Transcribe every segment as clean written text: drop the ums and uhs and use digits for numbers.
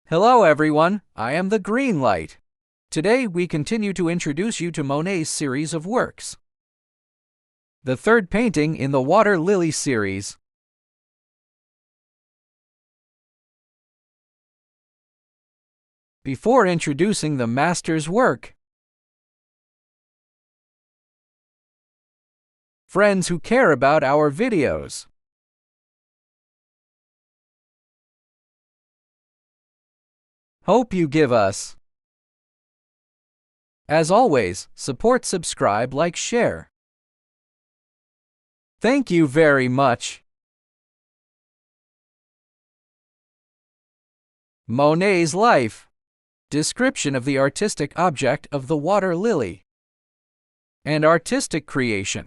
Hello everyone, I am the green light. Today we continue to introduce you to Monet's series of works. The third painting in the Water Lily series. Before introducing the master's work, friends who care about our videos, hope you give us, as always, support, subscribe, like, share. Thank you very much. Monet's life. Description of the artistic object of the water lily. And artistic creation.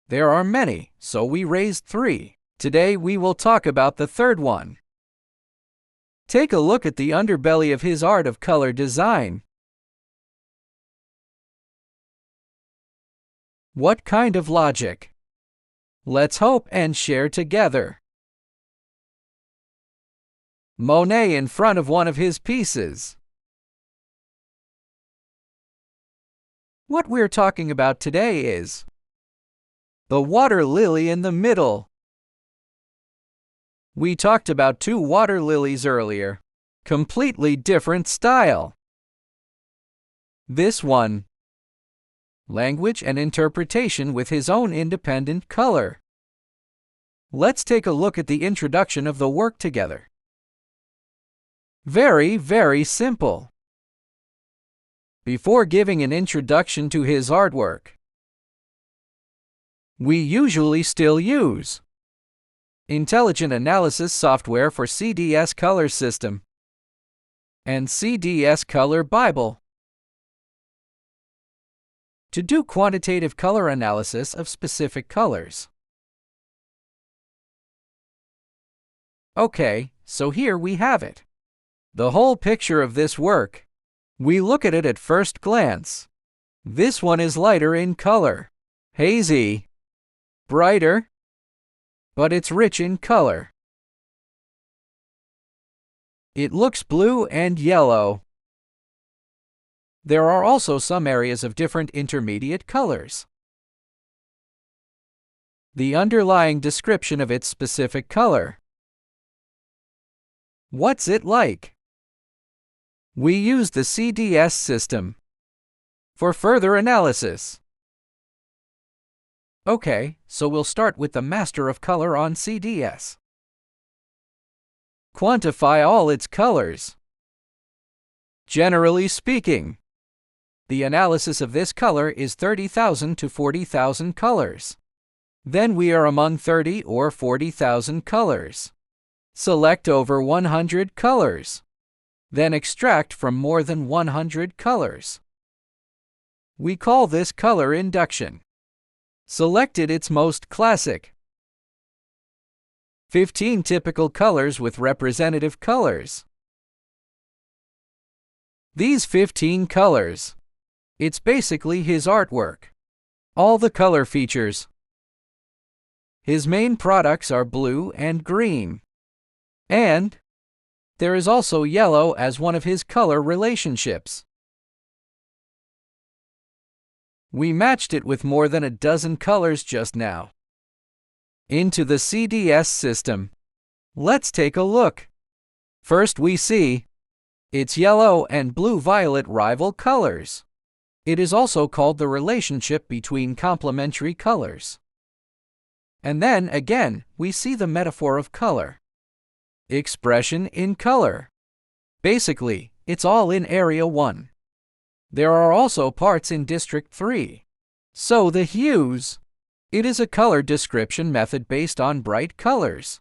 There are many, so we raised 3. Today we will talk about the third one. Take a look at the underbelly of his art of color design. What kind of logic? Let's hope and share together. Monet in front of one of his pieces. What we're talking about today is the water lily in the middle. We talked about 2 water lilies earlier. Completely different style. This one, language and interpretation with his own independent color. Let's take a look at the introduction of the work together. Very simple. Before giving an introduction to his artwork, we usually still use Intelligent Analysis software for CDS Color System and CDS Color Bible to do quantitative color analysis of specific colors. Okay, so here we have it. The whole picture of this work. We look at it at first glance. This one is lighter in color, hazy, brighter, but it's rich in color. It looks blue and yellow. There are also some areas of different intermediate colors. The underlying description of its specific color. What's it like? We use the CDS system for further analysis. Okay, so we'll start with the master of color on CDS. Quantify all its colors. Generally speaking, the analysis of this color is 30,000 to 40,000 colors. Then we are among 30 or 40,000 colors. Select over 100 colors. Then extract from more than 100 colors. We call this color induction. Selected its most classic 15 typical colors with representative colors. These 15 colors, it's basically his artwork. All the color features. His main products are blue and green. And there is also yellow as one of his color relationships. We matched it with more than a dozen colors just now. Into the CDS system. Let's take a look. First we see its yellow and blue-violet rival colors. It is also called the relationship between complementary colors. And then again, we see the metaphor of color. Expression in color. Basically, it's all in Area 1. There are also parts in District 3. So the hues. It is a color description method based on bright colors.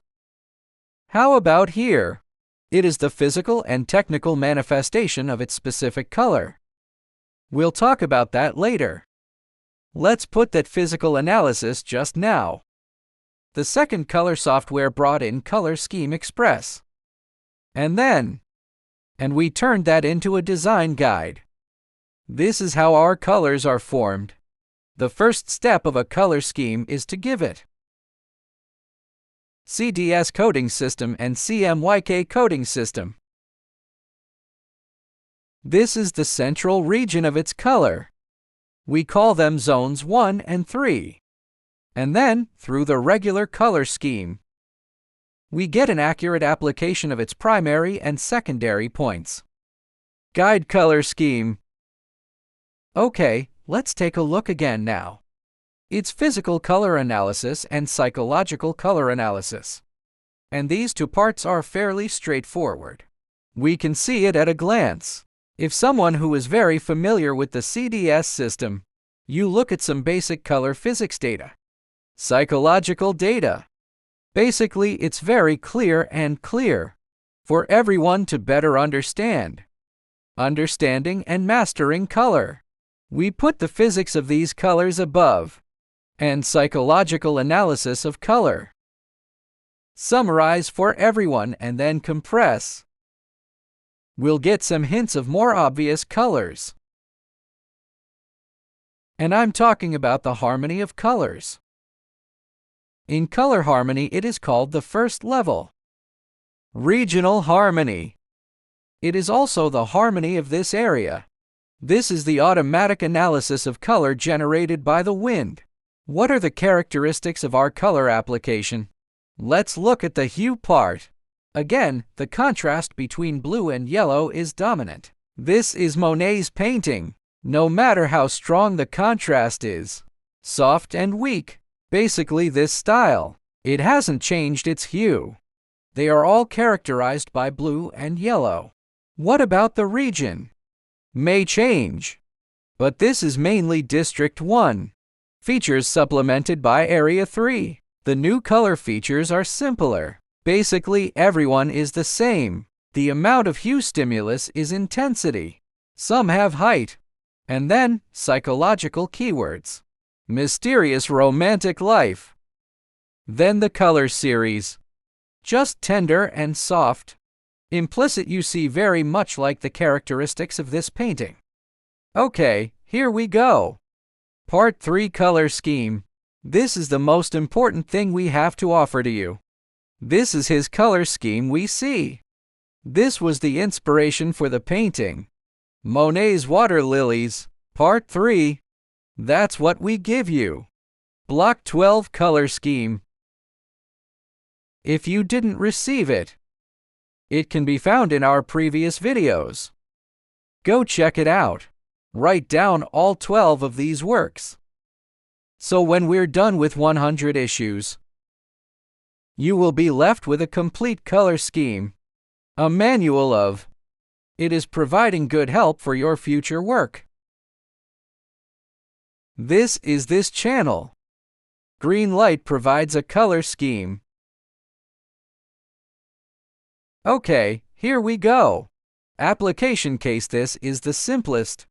How about here? It is the physical and technical manifestation of its specific color. We'll talk about that later. Let's put that physical analysis just now. The second color software brought in Color Scheme Express. And we turned that into a design guide. This is how our colors are formed. The first step of a color scheme is to give it CDS coding system and CMYK coding system. This is the central region of its color. We call them zones 1 and 3. And then, through the regular color scheme, we get an accurate application of its primary and secondary points. Guide color scheme. Okay, let's take a look again now. It's physical color analysis and psychological color analysis. And these two parts are fairly straightforward. We can see it at a glance. If someone who is very familiar with the CDS system, you look at some basic color physics data. Psychological data. Basically, it's very clear for everyone to better understand. Understanding and mastering color. We put the physics of these colors above, and psychological analysis of color. Summarize for everyone and then compress. We'll get some hints of more obvious colors. And I'm talking about the harmony of colors. In color harmony, it is called the first level. Regional harmony. It is also the harmony of this area. This is the automatic analysis of color generated by the wind. What are the characteristics of our color application? Let's look at the hue part. Again, the contrast between blue and yellow is dominant. This is Monet's painting. No matter how strong the contrast is, soft and weak, basically this style, it hasn't changed its hue. They are all characterized by blue and yellow. What about the region? May change. But this is mainly District 1. Features supplemented by Area 3. The new color features are simpler. Basically, everyone is the same. The amount of hue stimulus is intensity. Some have height. And then, psychological keywords. Mysterious romantic life. Then the color series. Just tender and soft. Implicit you see very much like the characteristics of this painting. Okay, here we go. Part 3 color scheme. This is the most important thing we have to offer to you. This is his color scheme we see. This was the inspiration for the painting. Monet's Water Lilies, Part 3. That's what we give you. Block 12 color scheme. If you didn't receive it, it can be found in our previous videos. Go check it out. Write down all 12 of these works. So when we're done with 100 issues, you will be left with a complete color scheme, a manual of. It is providing good help for your future work. This is this channel. Green light provides a color scheme. Okay, here we go. Application case. This is the simplest.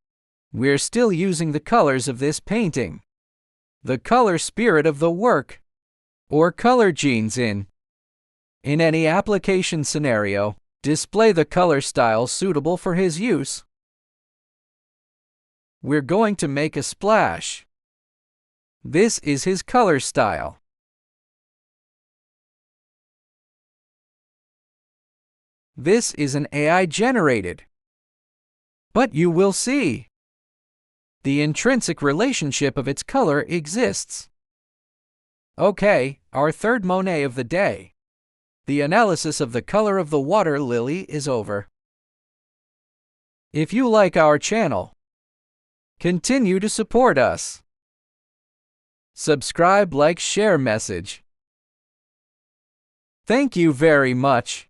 We're still using the colors of this painting. The color spirit of the work, or color genes in any application scenario, display the color style suitable for his use. We're going to make a splash. This is his color style. This is an AI generated. But you will see. The intrinsic relationship of its color exists. Okay, our third Monet of the day. The analysis of the color of the water lily is over. If you like our channel, continue to support us. Subscribe, like, share message. Thank you very much.